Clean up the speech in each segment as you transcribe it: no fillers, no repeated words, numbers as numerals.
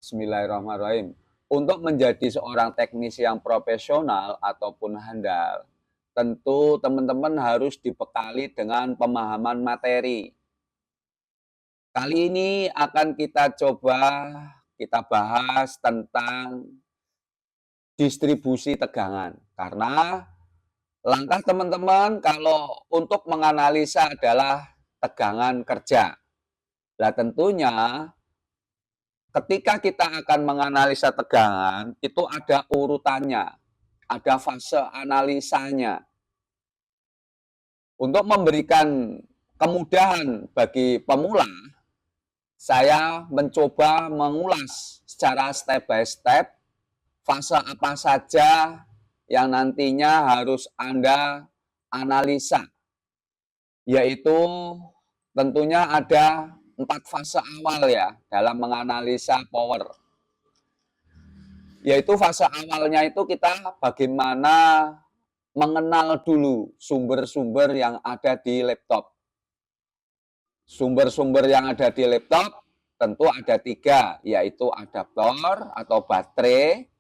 Bismillahirrahmanirrahim. Untuk menjadi seorang teknisi yang profesional ataupun handal, tentu teman-teman harus dibekali dengan pemahaman materi. Kali ini akan kita bahas tentang distribusi tegangan. Karena langkah teman-teman kalau untuk menganalisa adalah tegangan kerja. Nah, tentunya ketika kita akan menganalisa tegangan, itu ada urutannya, ada fase analisanya. Untuk memberikan kemudahan bagi pemula, saya mencoba mengulas secara step by step fase apa saja yang nantinya harus Anda analisa, yaitu tentunya ada 4 fase awal ya dalam menganalisa power. Yaitu fase awalnya itu kita bagaimana mengenal dulu sumber-sumber yang ada di laptop. Sumber-sumber yang ada di laptop tentu ada 3, yaitu adaptor atau baterai.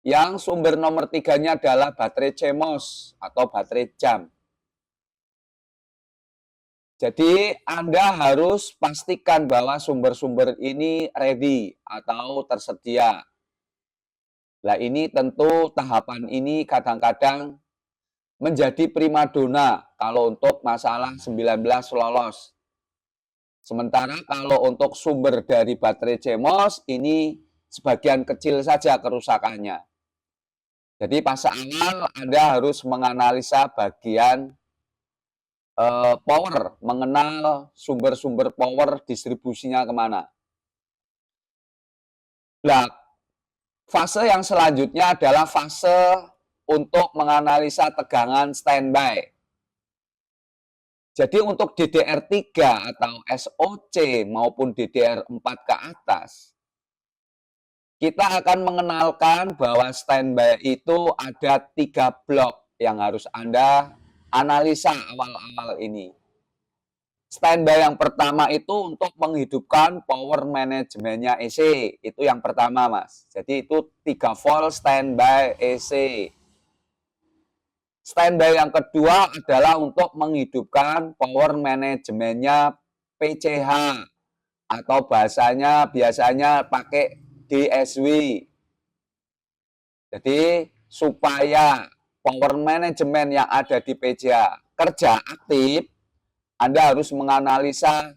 Yang sumber nomor 3-nya adalah baterai CMOS atau baterai jam. Jadi Anda harus pastikan bahwa sumber-sumber ini ready atau tersedia. Nah, ini tentu tahapan ini kadang-kadang menjadi primadona kalau untuk masalah 19 lolos. Sementara kalau untuk sumber dari baterai CMOS ini sebagian kecil saja kerusakannya. Jadi fase awal Anda harus menganalisa bagian power, mengenal sumber-sumber power distribusinya kemana. Nah, fase yang selanjutnya adalah fase untuk menganalisa tegangan standby. Jadi untuk DDR3 atau SOC maupun DDR4 ke atas, kita akan mengenalkan bahwa standby itu ada 3 blok yang harus Anda analisa awal-awal ini. Standby yang pertama itu untuk menghidupkan power manajemennya EC. Itu yang pertama, Mas. Jadi itu 3 volt standby EC. Standby yang kedua adalah untuk menghidupkan power manajemennya PCH atau bahasanya biasanya pakai DSW. Jadi supaya power manajemen yang ada di PCH kerja aktif, Anda harus menganalisa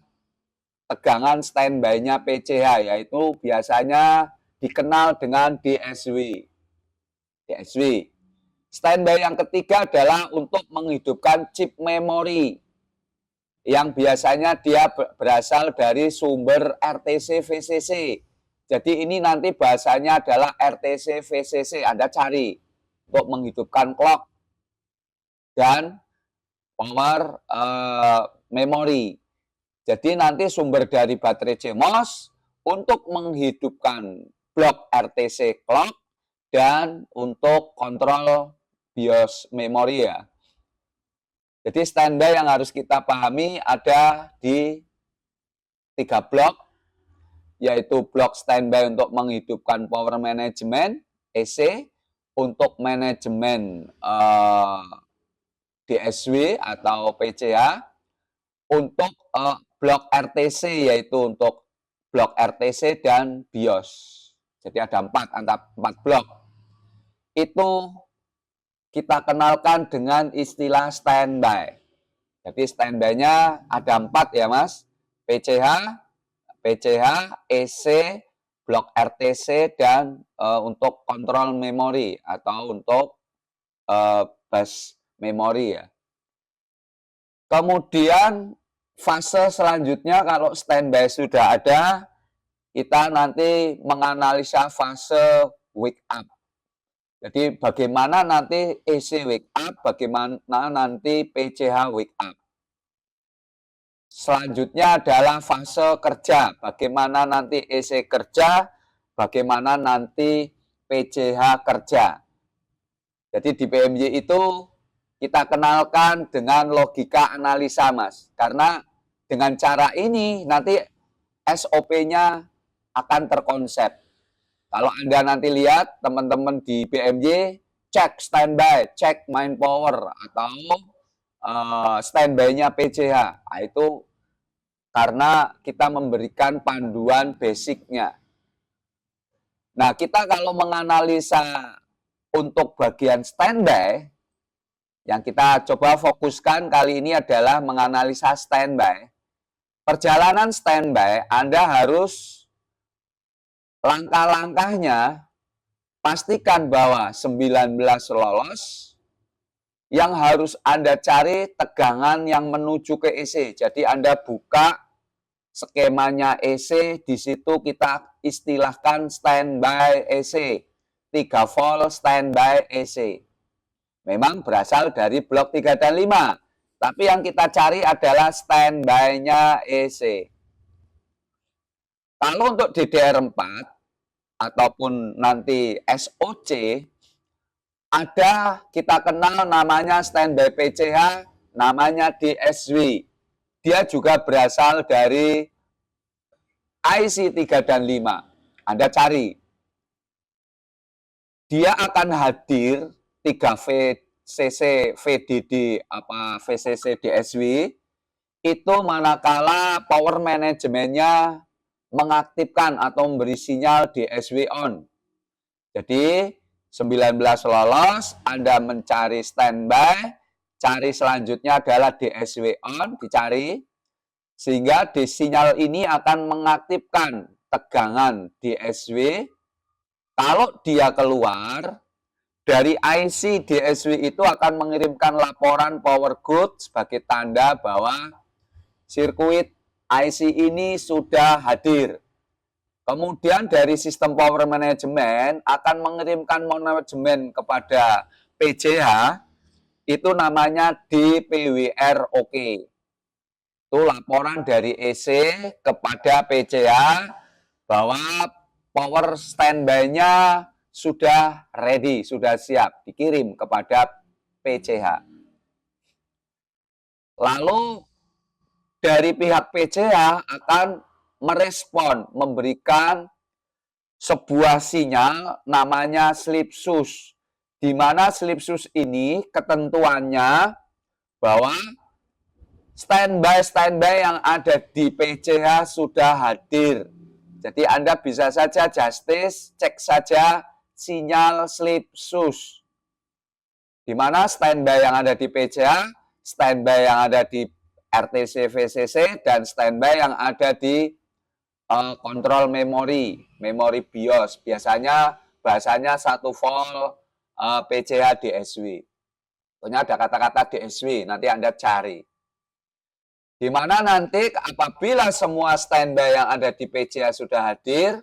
tegangan standby-nya PCH, yaitu biasanya dikenal dengan DSW. DSW. Standby yang ketiga adalah untuk menghidupkan chip memori yang biasanya dia berasal dari sumber RTC VCC. Jadi ini nanti bahasanya adalah RTC VCC. Anda cari untuk menghidupkan clock dan power memori. Jadi nanti sumber dari baterai CMOS untuk menghidupkan blok RTC clock dan untuk kontrol BIOS memori ya. Jadi standby yang harus kita pahami ada di 3 blok, yaitu blok standby untuk menghidupkan power management EC, untuk manajemen DSW atau PCH, untuk blok RTC yaitu untuk blok RTC dan BIOS. Jadi ada 4 blok. Itu kita kenalkan dengan istilah standby. Jadi standby-nya ada 4 ya Mas. PCH, EC, blok RTC, dan untuk kontrol memori atau untuk bus memori ya. Kemudian fase selanjutnya kalau standby sudah ada, kita nanti menganalisa fase wake up. Jadi bagaimana nanti EC wake up, bagaimana nanti PCH wake up. Selanjutnya adalah fase kerja, bagaimana nanti EC kerja, bagaimana nanti PCH kerja. Jadi di PMY itu kita kenalkan dengan logika analisa, Mas. Karena dengan cara ini nanti SOP-nya akan terkonsep. Kalau Anda nanti lihat teman-teman di BMY, cek standby, cek main power, atau standby-nya PCH. Nah, itu karena kita memberikan panduan basicnya. Nah, kita kalau menganalisa untuk bagian standby, yang kita coba fokuskan kali ini adalah menganalisa standby. Perjalanan standby, Anda harus langkah-langkahnya pastikan bahwa 19 lolos, yang harus Anda cari tegangan yang menuju ke EC. Jadi Anda buka skemanya EC, di situ kita istilahkan standby EC. 3 volt standby EC. Memang berasal dari blok 3 dan 5. Tapi yang kita cari adalah standby-nya EC. Kalau untuk DDR4 ataupun nanti SOC, ada kita kenal namanya standby PCH, namanya DSW. Dia juga berasal dari IC 3 dan 5. Anda cari. Dia akan hadir 3 VCC VDD VCC DSW itu manakala power manajemennya mengaktifkan atau memberi sinyal DSW on. Jadi 19 lolos, Anda mencari standby, cari selanjutnya adalah DSW on, dicari, sehingga di sinyal ini akan mengaktifkan tegangan DSW. Kalau dia keluar, dari IC DSW itu akan mengirimkan laporan power good sebagai tanda bahwa sirkuit IC ini sudah hadir. Kemudian dari sistem power management akan mengirimkan manajemen kepada PCH, itu namanya DPWR OK. Itu laporan dari EC kepada PCH bahwa power standby-nya sudah ready, sudah siap, dikirim kepada PCH. Lalu dari pihak PCH akan merespon, memberikan sebuah sinyal namanya slip switch, di mana slip switch ini ketentuannya bahwa standby yang ada di PCH sudah hadir. Jadi Anda bisa saja justice, cek saja sinyal slip switch, di mana standby yang ada di PCH, standby yang ada di RTC VCC, dan standby yang ada di kontrol memori BIOS. Biasanya bahasanya 1 volt PCH DSW. Pokoknya ada kata-kata DSW, nanti Anda cari. Di mana nanti apabila semua standby yang ada di PCH sudah hadir,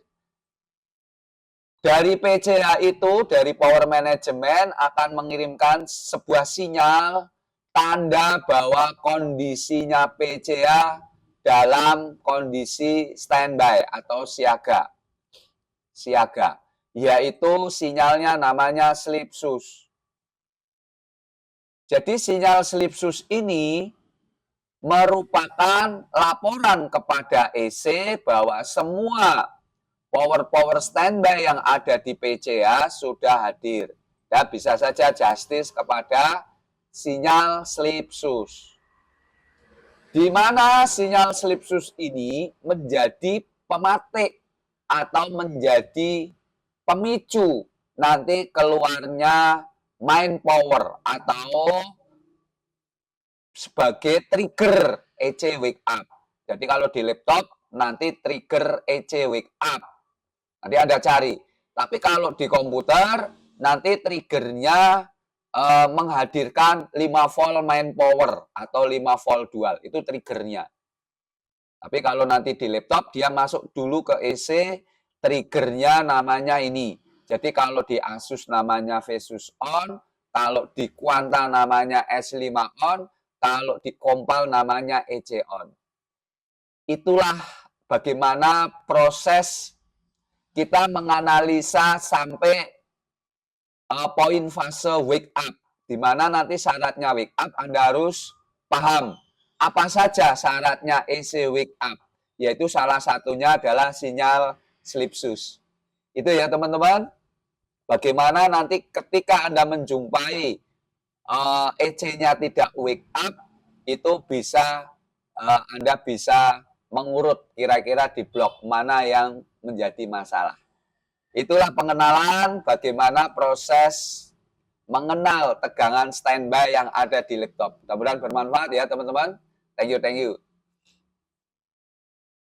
dari PCH itu, dari power management akan mengirimkan sebuah sinyal tanda bahwa kondisinya PCH dalam kondisi standby atau siaga, yaitu sinyalnya namanya slip switch. Jadi sinyal slip switch ini merupakan laporan kepada EC bahwa semua power standby yang ada di PCH sudah hadir. Dan bisa saja justice kepada sinyal slip switch, di mana sinyal slip switch ini menjadi pematik atau menjadi pemicu nanti keluarnya main power atau sebagai trigger EC wake up. Jadi kalau di laptop nanti trigger EC wake up, nanti Anda cari. Tapi kalau di komputer nanti triggernya menghadirkan 5 volt main power atau 5 volt dual, itu triggernya. Tapi kalau nanti di laptop dia masuk dulu ke EC, triggernya namanya ini. Jadi kalau di Asus namanya VSUS on, kalau di Quanta namanya S5 on, kalau di Compal namanya EC on. Itulah bagaimana proses kita menganalisa sampai poin fase wake up, di mana nanti syaratnya wake up Anda harus paham apa saja syaratnya EC wake up, yaitu salah satunya adalah sinyal sleep shoes. Itu ya teman-teman. Bagaimana nanti ketika Anda menjumpai EC-nya tidak wake up, itu bisa Anda bisa mengurut kira-kira di blok mana yang menjadi masalah. Itulah pengenalan bagaimana proses mengenal tegangan standby yang ada di laptop. Mudah-mudahan bermanfaat ya teman-teman. Thank you, thank you.